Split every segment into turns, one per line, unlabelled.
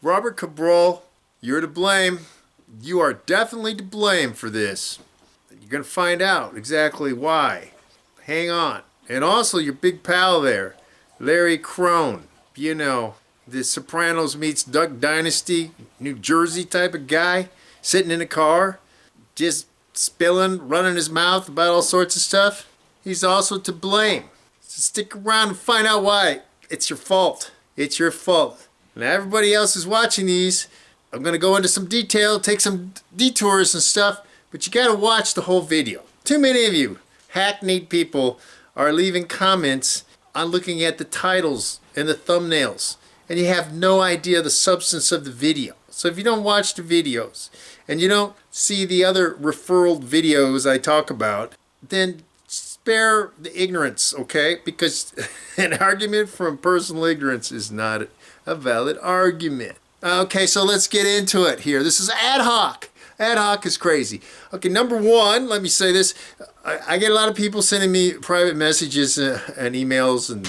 Robert Cabral, you're to blame. You are definitely to blame for this. You're going to find out exactly why. Hang on. And also your big pal there, Larry Krohn. You know, the Sopranos meets Duck Dynasty, New Jersey type of guy, sitting in a car, just spilling, running his mouth about all sorts of stuff. He's also to blame. So stick around and find out why. It's your fault. It's your fault. Now everybody else is watching these. I'm going to go into some detail, take some detours and stuff, but you got to watch the whole video. Too many of you hackneyed people are leaving comments on looking at the titles and the thumbnails, and you have no idea the substance of the video. So if you don't watch the videos and you don't see the other referral videos I talk about, then spare the ignorance, okay? Because an argument from personal ignorance is not a valid argument. Okay, so let's get into it here. This is ad hoc. Ad hoc is crazy. Okay, number one, let me say this. I get a lot of people sending me private messages and emails and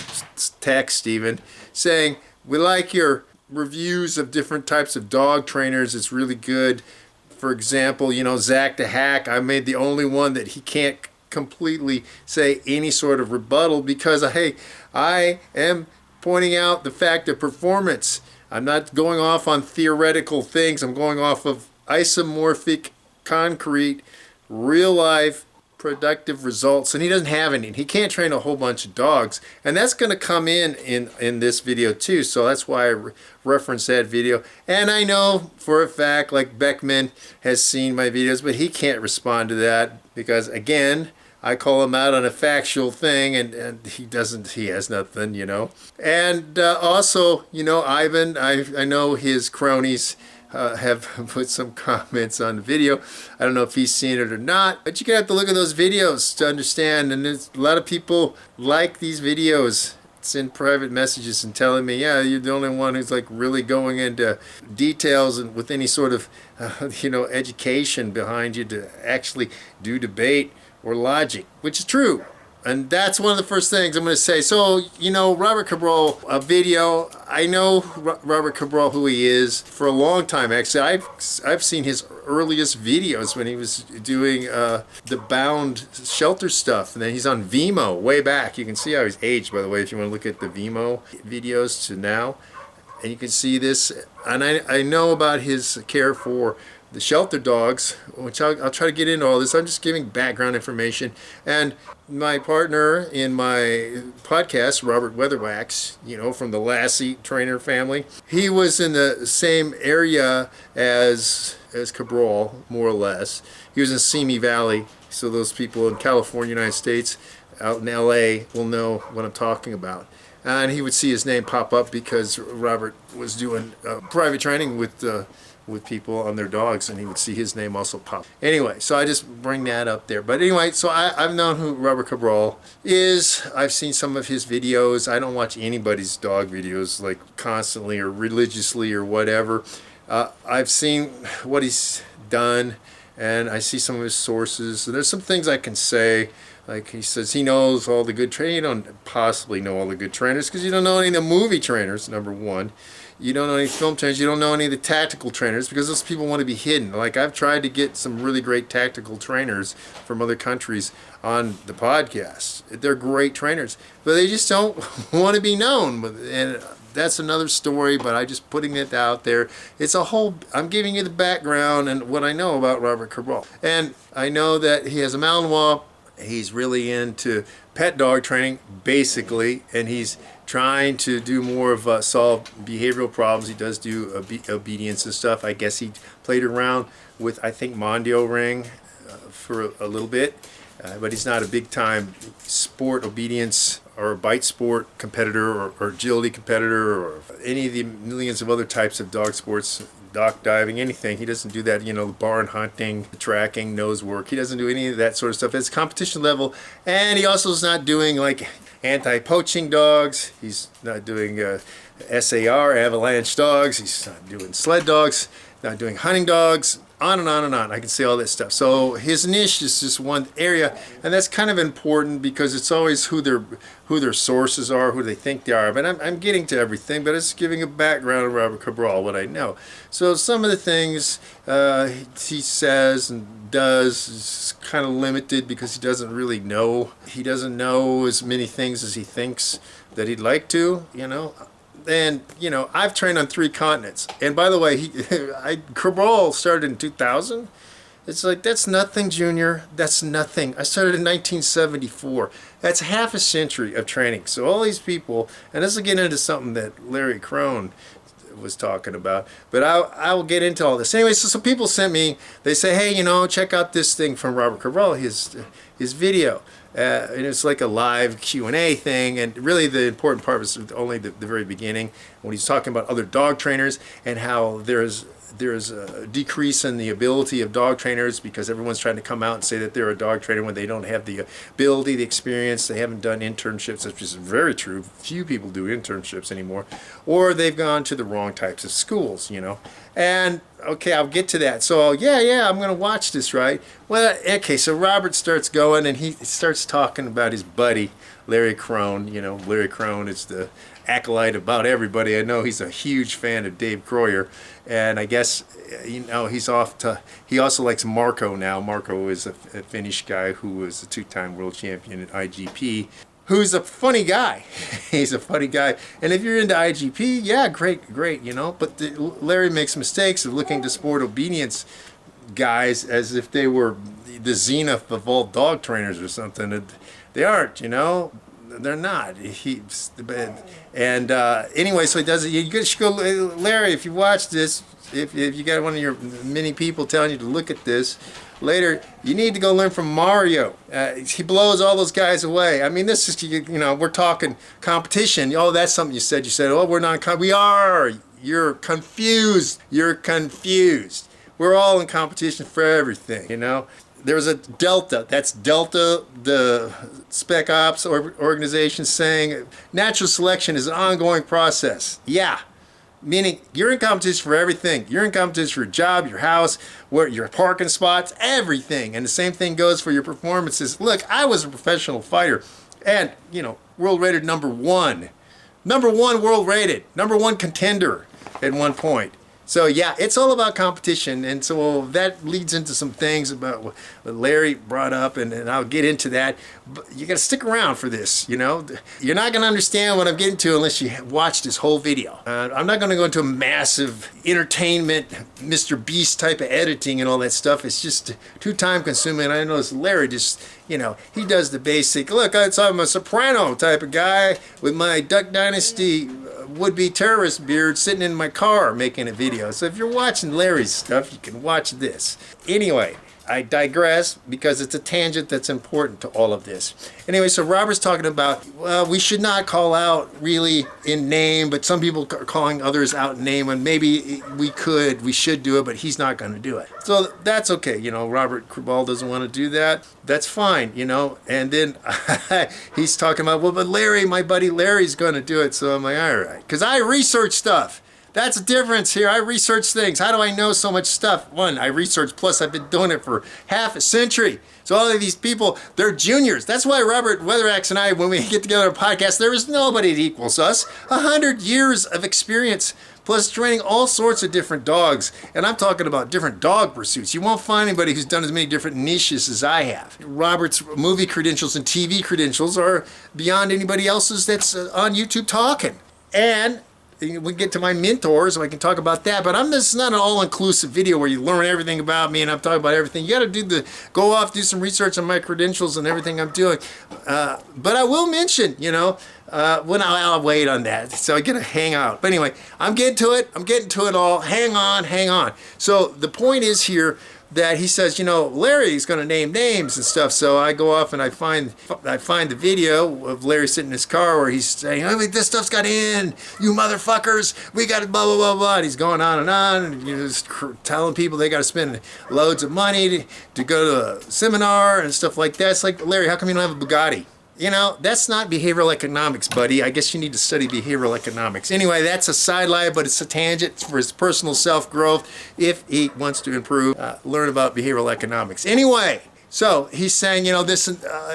text even saying, we like your reviews of different types of dog trainers. It's really good. For example, you know, Zach the Hack, I made the only one that he can't completely say any sort of rebuttal because, hey, I am pointing out the fact of performance. I'm not going off on theoretical things. I'm going off of isomorphic, concrete, real life, productive results. And he doesn't have any. He can't train a whole bunch of dogs. And that's going to come in this video too. So that's why I reference that video. And I know for a fact, like Beckman has seen my videos, but he can't respond to that because, again, I call him out on a factual thing, and he doesn't, he has nothing, you know. And also, you know, Ivan, I know his cronies have put some comments on the video. I don't know if he's seen it or not, but you're going to have to look at those videos to understand. And there's a lot of people like these videos, send private messages and telling me, yeah, you're the only one who's like really going into details and with any sort of, you know, education behind you to actually do debate or logic, which is true. And that's one of the first things I'm going to say. So, you know, Robert Cabral, a video, I know Robert Cabral, who he is, for a long time. Actually, I've seen his earliest videos when he was doing the bound shelter stuff. And then he's on Vimeo way back. You can see how he's aged, by the way, if you want to look at the Vimeo videos to now. And you can see this. And I know about his care for the shelter dogs, which I'll try to get into all this. I'm just giving background information. And my partner in my podcast, Robert Weatherwax, you know, from the Lassie trainer family, he was in the same area as Cabral, more or less. He was in Simi Valley, so those people in California, United States, out in LA will know what I'm talking about. And he would see his name pop up because Robert was doing private training with people on their dogs, and he would see his name also pop. Anyway, so I just bring that up there. But anyway, so I've known who Robert Cabral is. I've seen some of his videos. I don't watch anybody's dog videos like constantly or religiously or whatever. I've seen what he's done, and I see some of his sources. And there's some things I can say. Like he says he knows all the good trainers. You don't possibly know all the good trainers because you don't know any of the movie trainers, number one. You don't know any film trainers. You don't know any of the tactical trainers because those people want to be hidden. Like I've tried to get some really great tactical trainers from other countries on the podcast. They're great trainers, but they just don't want to be known. And that's another story, but I'm just putting it out there. It's a whole, I'm giving you the background and what I know about Robert Cabral. And I know that he has a Malinois. He's really into pet dog training, basically, and he's trying to do more of solve behavioral problems. He does do obedience and stuff. I guess he played around with, I think, Mondio Ring for a little bit, but he's not a big-time sport obedience or bite sport competitor or agility competitor or any of the millions of other types of dog sports. Dock diving, anything. He doesn't do that, you know, barn hunting, tracking, nose work. He doesn't do any of that sort of stuff. It's competition level. And he also is not doing like anti-poaching dogs. He's not doing SAR, avalanche dogs. He's not doing sled dogs. doing hunting dogs, on and on and on. I can say all this stuff. So his niche is just one area, and that's kind of important because it's always who their sources are, who they think they are. But I'm getting to everything, but it's giving a background of Robert Cabral, what I know. So some of the things he says and does is kind of limited because he doesn't really know. He doesn't know as many things as he thinks that he'd like to, you know. And, you know, I've trained on 3 continents. And by the way, Cabral started in 2000. It's like, that's nothing, Junior. That's nothing. I started in 1974. That's half a century of training. So all these people, and this will get into something that Larry Krohn was talking about, but I will get into all this. Anyway, so some people sent me, they say, hey, you know, check out this thing from Robert Cabral, his video. And it's like a live Q&A thing, and really the important part was only the very beginning when he's talking about other dog trainers and how there's a decrease in the ability of dog trainers because everyone's trying to come out and say that they're a dog trainer when they don't have the ability, the experience, they haven't done internships, which is very true. Few people do internships anymore, or they've gone to the wrong types of schools, you know. And okay, I'll get to that. So yeah, I'm gonna watch this, right? Well, okay, so Robert starts going and he starts talking about his buddy Larry Krohn. You know, Larry Krohn is the acolyte about everybody. I know he's a huge fan of Dave Croyer, and I guess, you know, he also likes Marco now. Marco is a Finnish guy who was a 2-time world champion at IGP, who's a funny guy. He's a funny guy. And if you're into IGP, yeah, great, you know. But Larry makes mistakes of looking to sport obedience guys as if they were the zenith of all dog trainers or something. They aren't, you know. They're not. Anyway, so he does it. You should go, Larry, if you watch this, if you got one of your many people telling you to look at this later, you need to go learn from Mario. He blows all those guys away. I mean, this is, you know, we're talking competition. Oh, that's something you said. You said, oh, we're not. We are. You're confused. You're confused. We're all in competition for everything, you know. There's a Delta. That's Delta, the Spec Ops organization, saying natural selection is an ongoing process. Yeah. Meaning you're in competition for everything. You're in competition for your job, your house, where your parking spots, everything. And the same thing goes for your performances. Look, I was a professional fighter and, you know, world rated number 1. Number 1 world rated. Number 1 contender at one point. So yeah, it's all about competition, and so that leads into some things about what Larry brought up, and I'll get into that. But you got to stick around for this, you know. You're not going to understand what I'm getting to unless you watch this whole video. I'm not going to go into a massive entertainment, Mr. Beast type of editing and all that stuff. It's just too time consuming. I know Larry just, you know, he does the basic, look, I'm a soprano type of guy with my Duck Dynasty would-be terrorist beard sitting in my car making a video. So if you're watching Larry's stuff, you can watch this. Anyway, I digress because it's a tangent that's important to all of this. Anyway, so Robert's talking about, well, we should not call out really in name, but some people are calling others out in name, and maybe we should do it, but he's not going to do it. So that's okay. You know, Robert Cabral doesn't want to do that. That's fine, you know. And then he's talking about, well, but Larry, my buddy Larry's going to do it. So I'm like, all right, because I research stuff. That's the difference here. I research things. How do I know so much stuff? One, I research, plus I've been doing it for half a century. So all of these people, they're juniors. That's why Robert Weatherax and I, when we get together on a podcast, there is nobody that equals us. 100 years of experience, plus training all sorts of different dogs. And I'm talking about different dog pursuits. You won't find anybody who's done as many different niches as I have. Robert's movie credentials and TV credentials are beyond anybody else's that's on YouTube talking. And we get to my mentors, so I can talk about that. But this is not an all-inclusive video where you learn everything about me and I'm talking about everything. You got to go off, do some research on my credentials and everything I'm doing. But I will mention, you know, when I'll wait on that. So I get to hang out. But anyway, I'm getting to it. I'm getting to it all. Hang on. So the point is here that he says, you know, Larry's going to name names and stuff. So I go off and I find the video of Larry sitting in his car where he's saying, oh, this stuff's got in, you motherfuckers, we got to blah, blah, blah, blah. And he's going on, and you know, just telling people they got to spend loads of money to go to a seminar and stuff like that. It's like, Larry, how come you don't have a Bugatti? You know, that's not behavioral economics, buddy. I guess you need to study behavioral economics. Anyway, that's a sideline, but it's a tangent for his personal self-growth. If he wants to improve, learn about behavioral economics. Anyway, so he's saying, you know, this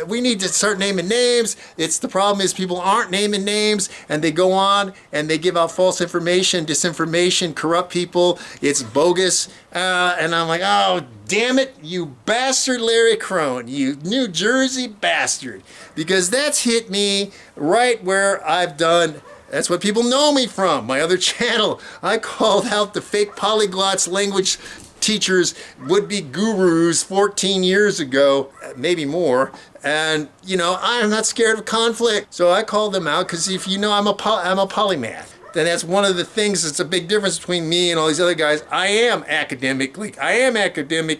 we need to start naming names. The problem is people aren't naming names, and they go on and they give out false information, disinformation, corrupt people. It's bogus. And I'm like, oh, damn it, you bastard Larry Krohn, you New Jersey bastard. Because that's hit me right where I've done. That's what people know me from, my other channel. I called out the fake polyglots, language teachers, would-be gurus 14 years ago, maybe more. And, you know, I'm not scared of conflict. So I called them out because if you know I'm a polymath. Then that's one of the things that's a big difference between me and all these other guys. I am academic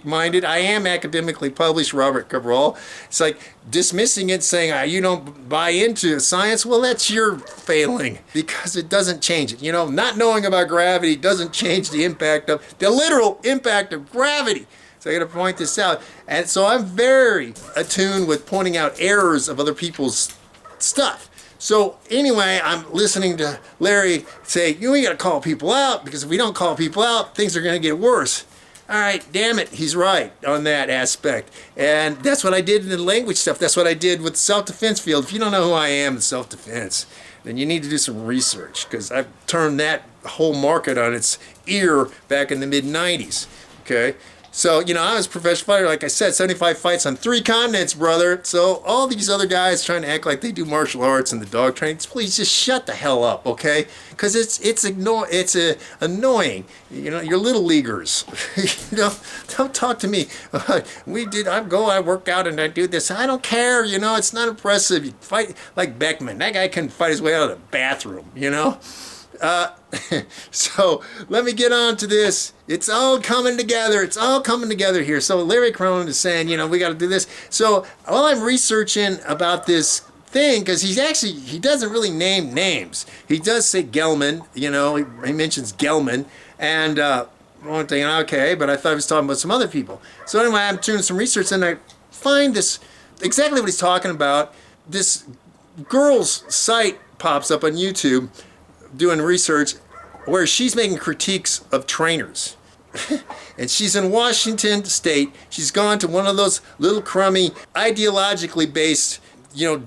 minded. I am academically published, Robert Cabral. It's like dismissing it, saying you don't buy into science. Well, that's your failing because it doesn't change it. You know, not knowing about gravity doesn't change the literal impact of gravity. So I got to point this out. And so I'm very attuned with pointing out errors of other people's stuff. So anyway, I'm listening to Larry say, we got to call people out, because if we don't call people out, things are going to get worse. All right, damn it, he's right on that aspect. And that's what I did in the language stuff. That's what I did with the self-defense field. If you don't know who I am in self-defense, then you need to do some research, because I've turned that whole market on its ear back in the mid-90s, okay? So, you know, I was a professional fighter, like I said, 75 fights on 3 continents, brother. So all these other guys trying to act like they do martial arts and the dog training, please just shut the hell up, okay? Because it's annoying. You know, you're little leaguers. You know, don't talk to me. I work out and I do this. I don't care, you know, it's not impressive. You fight like Beckman. That guy couldn't fight his way out of the bathroom, you know? So let me get on to this. It's all coming together. It's all coming together here. So Larry Krohn is saying, you know, we got to do this. So while I'm researching about this thing, because he doesn't really name names. He does say Gelman, you know, he mentions Gelman, and one thing, okay, but I thought he was talking about some other people. So anyway, I'm doing some research and I find this, exactly what he's talking about. This girl's site pops up on YouTube doing research where she's making critiques of trainers. And she's in Washington State. She's gone to one of those little crummy, ideologically based, you know,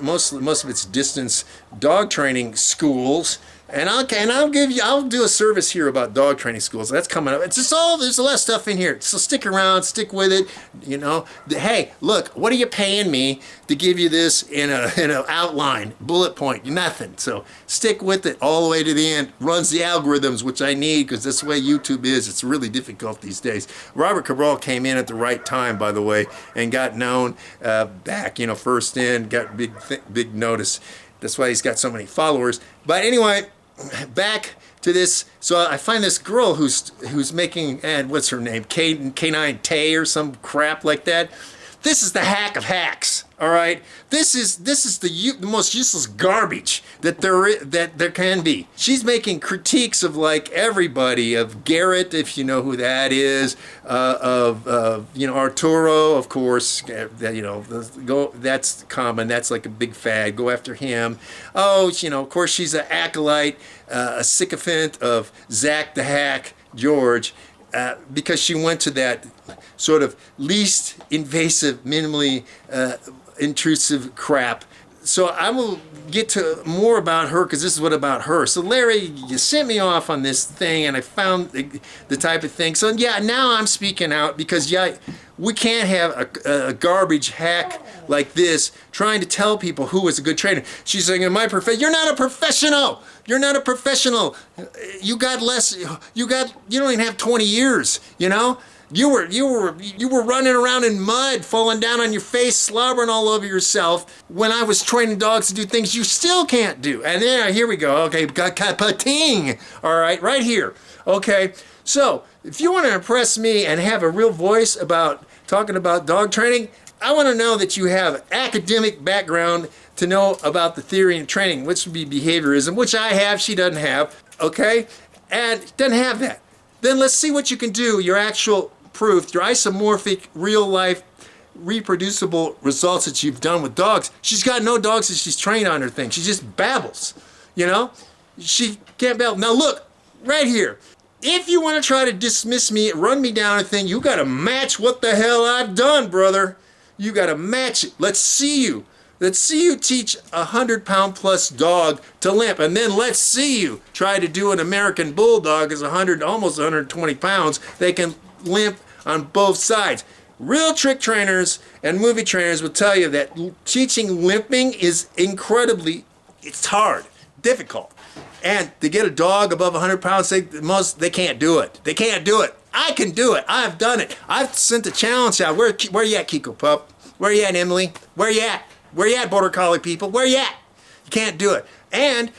most of it's distance dog training schools. And I'll do a service here about dog training schools. That's coming up. It's just there's a lot of stuff in here. So stick around, stick with it. You know, hey, look, what are you paying me to give you this in an outline, bullet point? Nothing. So stick with it all the way to the end. Runs the algorithms, which I need, because that's the way YouTube is. It's really difficult these days. Robert Cabral came in at the right time, by the way, and got known back, you know, first in, got big notice. That's why he's got so many followers. But anyway, back to this. So I find this girl who's making, and what's her name? K9 Tay or some crap like that. This is the hack of hacks. All right, this is the most useless garbage that there can be. She's making critiques of like everybody, of Garrett, if you know who that is, of you know, Arturo, of course. You know, that's common. That's like a big fad. Go after him. Oh, you know, of course she's an acolyte, a sycophant of Zach the Hack George, because she went to that sort of least invasive, minimally intrusive crap. So I will get to more about her, because this is what about her. So Larry, you sent me off on this thing and I found the type of thing. So yeah, now I'm speaking out, because yeah, we can't have a garbage hack like this trying to tell people who is a good trainer. She's saying, you're not a professional. You're not a professional. You don't even have 20 years, you know? You were running around in mud, falling down on your face, slobbering all over yourself when I was training dogs to do things you still can't do. And there, here we go. Okay, pating. All right, right here. Okay, so if you want to impress me and have a real voice about talking about dog training, I want to know that you have academic background to know about the theory and training, which would be behaviorism, which I have, she doesn't have, okay? And doesn't have that. Then let's see what you can do, your actual proof, your isomorphic, real life reproducible results that you've done with dogs. She's got no dogs that she's trained on her thing. She just babbles, you know? She can't babble. Now look, right here. If you want to try to dismiss me, run me down a thing, you got to match what the hell I've done, brother. You got to match it. Let's see you. Let's see you teach a 100-pound plus dog to limp, and then let's see you try to do an American Bulldog as almost 120 pounds. They can limp on both sides. Real trick trainers and movie trainers will tell you that teaching limping is it's hard, difficult. And to get a dog above 100 pounds, they can't do it. They can't do it. I can do it. I've done it. I've sent a challenge out. Where you at, Kiko Pup? Where you at, Emily? Where you at? Where you at, Border Collie people? Where you at? You can't do it. And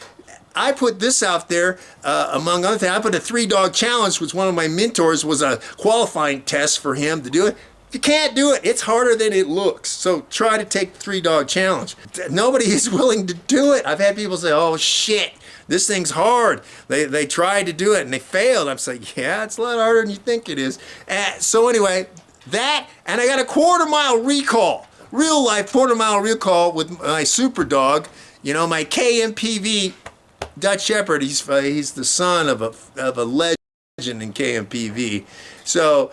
I put this out there, among other things. I put a 3-dog challenge, which one of my mentors was a qualifying test for him to do it. You can't do it. It's harder than it looks. So try to take the 3-dog challenge. Nobody is willing to do it. I've had people say, oh, shit. This thing's hard. They tried to do it and they failed. I'm saying, yeah, it's a lot harder than you think it is. So anyway, that, and I got a quarter-mile recall, real life quarter-mile recall with my super dog, you know, my KMPV Dutch Shepherd. He's the son of a legend in KMPV. So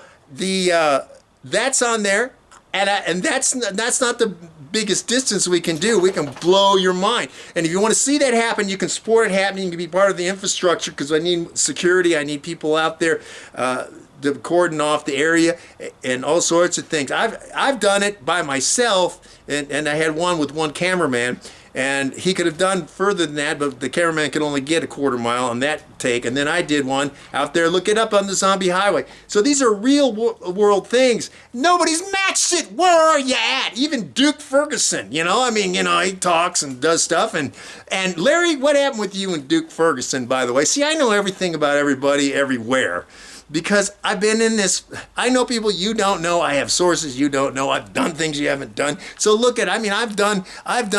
that's on there. And that's not the biggest distance we can do. We can blow your mind. And if you want to see that happen, you can support it happening. You can be part of the infrastructure, because I need security. I need people out there to cordon off the area and all sorts of things. I've done it by myself, and I had one with one cameraman. And he could have done further than that, but the cameraman could only get a quarter-mile on that take. And then I did one out there. Look it up on the Zombie Highway. So these are real-world things. Nobody's matched it. Where are you at? Even Duke Ferguson, you know? I mean, you know, he talks and does stuff. And Larry, what happened with you and Duke Ferguson, by the way? See, I know everything about everybody everywhere, because I've been in this. I know people you don't know. I have sources you don't know. I've done things you haven't done. So look at, I mean, I've done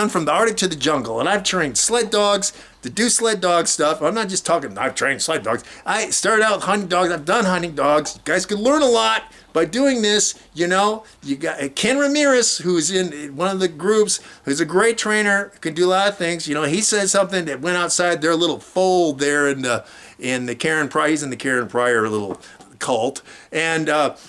from the Arctic to the jungle, and I've trained sled dogs to do sled dog stuff. I'm not just talking, I've trained sled dogs. I started out hunting dogs. I've done hunting dogs. You guys could learn a lot by doing this. You know, you got Ken Ramirez, who's in one of the groups, who's a great trainer, can do a lot of things. You know, he said something that went outside their little fold there in the Karen Pryor. He's in the Karen Pryor little cult. And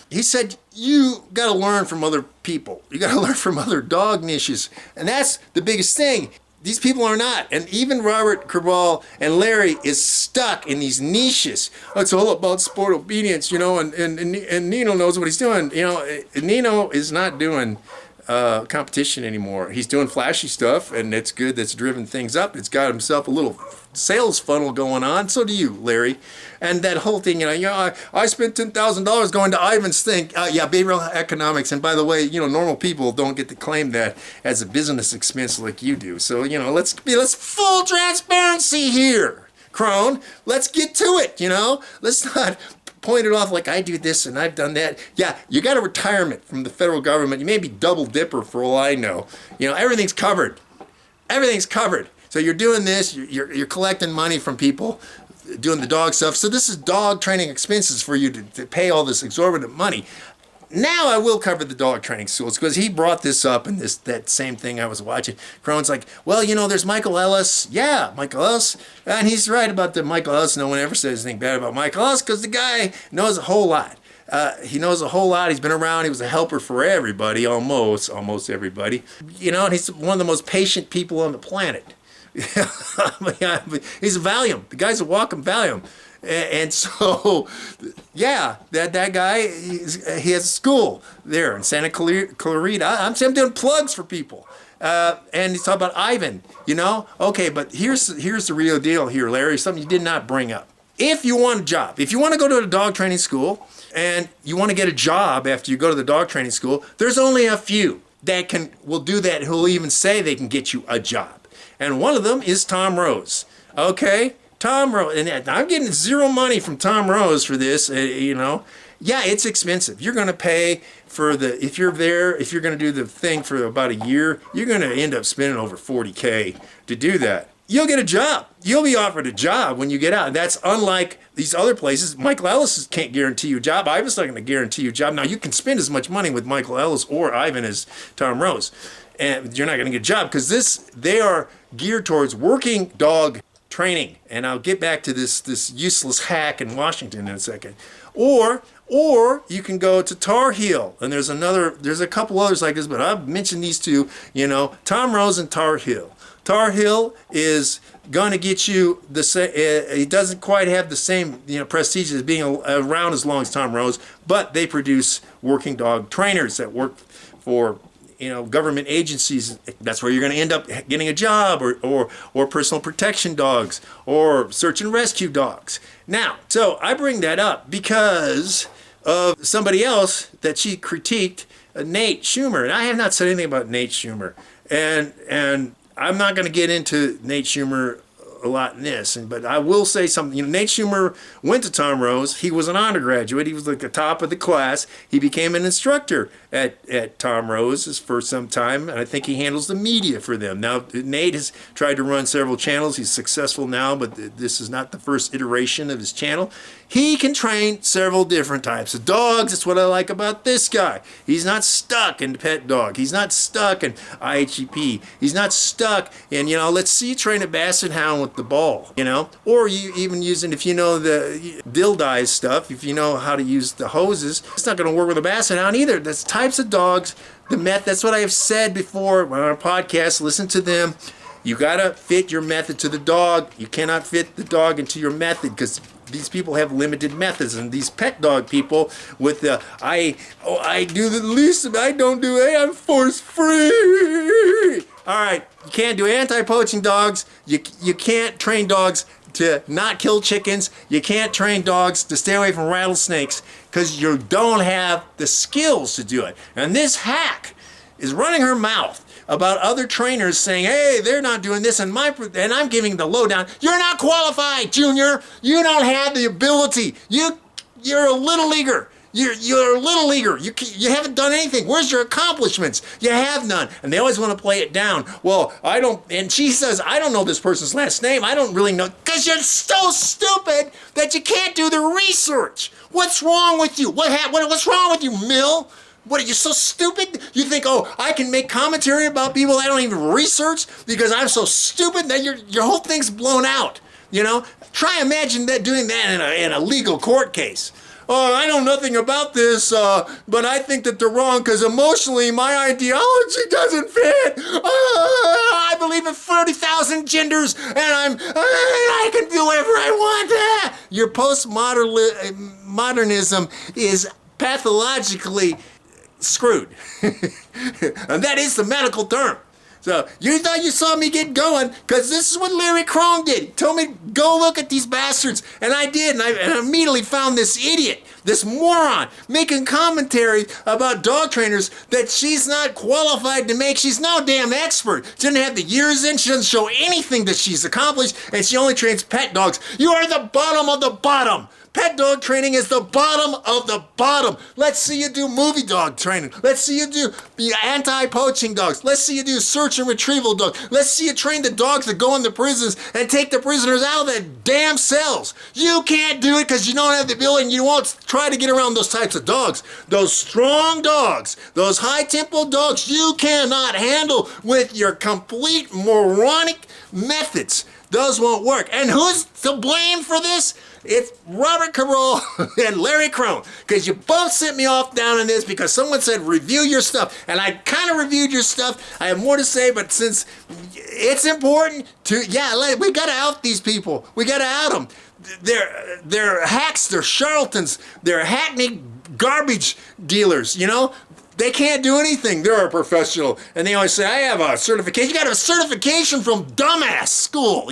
he said, you got to learn from other people. You got to learn from other dog niches. And that's the biggest thing. These people are not. And even Robert Cabral and Larry is stuck in these niches. Oh, it's all about sport obedience, you know, and Nino knows what he's doing. You know, Nino is not doing competition anymore. He's doing flashy stuff, and it's good. That's driven things up. It's got himself a little sales funnel going on. So do you, Larry. And that whole thing, you know, I spent $10,000 going to Ivan's thing. Yeah, behavioral economics. And by the way, you know, normal people don't get to claim that as a business expense like you do. So, you know, let's full transparency here, Krohn. Let's get to it, you know. Let's not point it off like I do this and I've done that. Yeah, you got a retirement from the federal government. You may be double dipper for all I know. You know, everything's covered. Everything's covered. So you're doing this, you're collecting money from people, doing the dog stuff. So this is dog training expenses for you to pay all this exorbitant money. Now I will cover the dog training schools, because he brought this up in that same thing I was watching. Krohn's like, well, you know, there's Michael Ellis. Yeah, Michael Ellis. And he's right about the Michael Ellis. No one ever says anything bad about Michael Ellis, because the guy knows a whole lot. He knows a whole lot. He's been around. He was a helper for everybody, almost everybody. You know, and he's one of the most patient people on the planet. He's a Valium. The guy's a walking Valium. And so, yeah, that guy, he has a school there in Santa Clarita. I'm doing plugs for people. And he's talking about Ivan, you know? Okay, but here's the real deal here, Larry, something you did not bring up. If you want a job, if you want to go to a dog training school and you want to get a job after you go to the dog training school, there's only a few that will do that, who'll even say they can get you a job. And one of them is Tom Rose, okay? Tom Rose, and I'm getting zero money from Tom Rose for this, you know. Yeah, it's expensive. You're going to pay for if you're going to do the thing for about a year, you're going to end up spending over $40K to do that. you'll get a job. You'll be offered a job when you get out. And that's unlike these other places. Michael Ellis can't guarantee you a job. Ivan's not going to guarantee you a job. Now, you can spend as much money with Michael Ellis or Ivan as Tom Rose, and you're not going to get a job because they are geared towards working dog training. And I'll get back to this useless hack in Washington in a second. Or you can go to Tar Heel, and there's a couple others like this, but I've mentioned these two, Tom Rose and Tar Heel. Tar Heel is going to get you the same. It doesn't quite have the same prestige as being around as long as Tom Rose, but they produce working dog trainers that work for government agencies. That's where you're going to end up getting a job, or personal protection dogs, or search and rescue dogs. Now, so I bring that up because of somebody else that she critiqued, Nate Schumer, and I have not said anything about Nate Schumer, and I'm not going to get into Nate Schumer a lot in this, but I will say something. Nate Schumer went to Tom Rose. He was an undergraduate. He was like the top of the class. He became an instructor at Tom Rose for some time, and I think he handles the media for them. Now, Nate has tried to run several channels. He's successful now, but this is not the first iteration of his channel. He can train several different types of dogs. That's what I like about this guy. He's not stuck in pet dog. He's not stuck in IHEP. He's not stuck in, let's see you train a basset hound with the ball, or you even using, if you know the dildize stuff, if you know how to use the hoses, it's not going to work with a basset hound either. That's types of dogs, that's what I have said before on our podcast. Listen to them. You got to fit your method to the dog. You cannot fit the dog into your method because these people have limited methods, and these pet dog people with the I do the least, I don't do it, I'm force free. All right, you can't do anti-poaching dogs. You can't train dogs to not kill chickens. You can't train dogs to stay away from rattlesnakes because you don't have the skills to do it. And this hack is running her mouth about other trainers saying, hey, they're not doing this, and I'm giving the lowdown. You're not qualified, Junior. You don't have the ability. You're a little leaguer. You're a little leaguer. You haven't done anything. Where's your accomplishments? You have none. And they always want to play it down. Well, I don't, and she says, I don't know this person's last name. I don't really know, because you're so stupid that you can't do the research. What's wrong with you? What's wrong with you, Mill? What, are you so stupid? You think, I can make commentary about people I don't even research because I'm so stupid that your whole thing's blown out. Try imagine doing that in a legal court case. Oh, I know nothing about this, but I think that they're wrong because emotionally my ideology doesn't fit. I believe in 30,000 genders and I can do whatever I want. Your postmodernism is pathologically screwed. And that is the medical term. So you thought you saw me get going because this is what Larry Krohn did. He told me, go look at these bastards. And I did. And I immediately found this idiot, this moron, making commentary about dog trainers that she's not qualified to make. She's no damn expert. She doesn't have the years in. She doesn't show anything that she's accomplished. And she only trains pet dogs. You are the bottom of the bottom. Pet dog training is the bottom of the bottom. Let's see you do movie dog training. Let's see you do anti-poaching dogs. Let's see you do search and retrieval dogs. Let's see you train the dogs that go into prisons and take the prisoners out of their damn cells. You can't do it because you don't have the ability and you won't try to get around those types of dogs. Those strong dogs, those high-tempo dogs, you cannot handle with your complete moronic methods. Those won't work. And who's to blame for this? It's Robert Cabral and Larry Krohn, because you both sent me off down in this because someone said review your stuff, and I kind of reviewed your stuff. I have more to say, but since it's important to, we got to out these people. We got to out them. They're hacks, they're charlatans, they're hackneyed garbage dealers, They can't do anything. They're a professional. And they always say, I have a certification. You got a certification from dumbass school,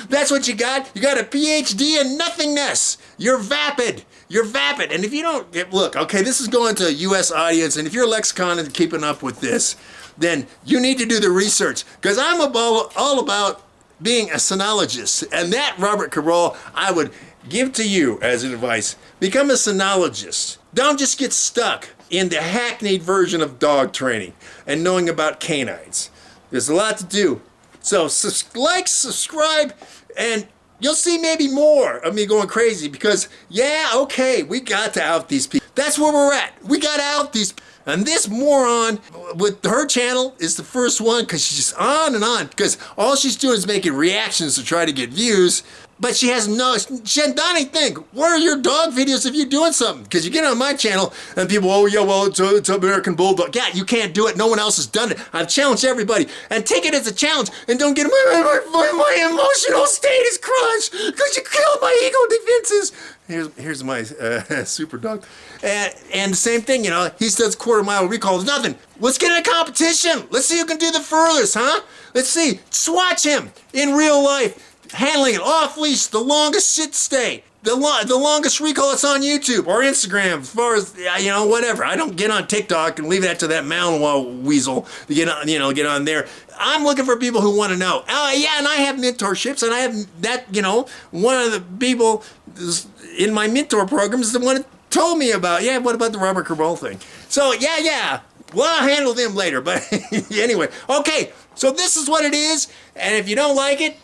That's what you got. You got a PhD in nothingness. You're vapid. You're vapid. And if you don't, look, okay, this is going to a U.S. audience, and if your lexicon is keeping up with this, then you need to do the research. Because I'm all about being a sinologist. And that, Robert Cabral, I would give to you as advice. Become a sinologist. Don't just get stuck in the hackneyed version of dog training and knowing about canines. There's a lot to do. So like, subscribe, and you'll see maybe more of me going crazy because, yeah, okay, we got to out these people. That's where we're at. We got to out these people. And this moron with her channel is the first one because she's just on and on because all she's doing is making reactions to try to get views. But she hasn't done anything. What are your dog videos if you're doing something? Because you get on my channel and people, oh yeah, well, it's American BUlldog. Yeah, you can't do it. No one else has done it. I've challenged everybody. And take it as a challenge and don't get my emotional state is crushed because you killed my ego defenses. Here's my super dog. And the same thing, you know, he says quarter-mile recall is nothing. Let's get in a competition. Let's see who can do the furthest, huh? Let's see. Just watch him in real life. Handling it off leash, the longest sit stay, the longest recall that's on YouTube or Instagram, as far as, you know, whatever. I don't get on TikTok and leave that to that Malinois weasel to get on, you know, get on there. I'm looking for people who want to know. Yeah, and I have mentorships, and I have that, you know, one of the people in my mentor program is the one that told me about, yeah, what about the Robert Cabol thing? So, yeah. Well, I'll handle them later, but anyway. Okay, so this is what it is, and if you don't like it,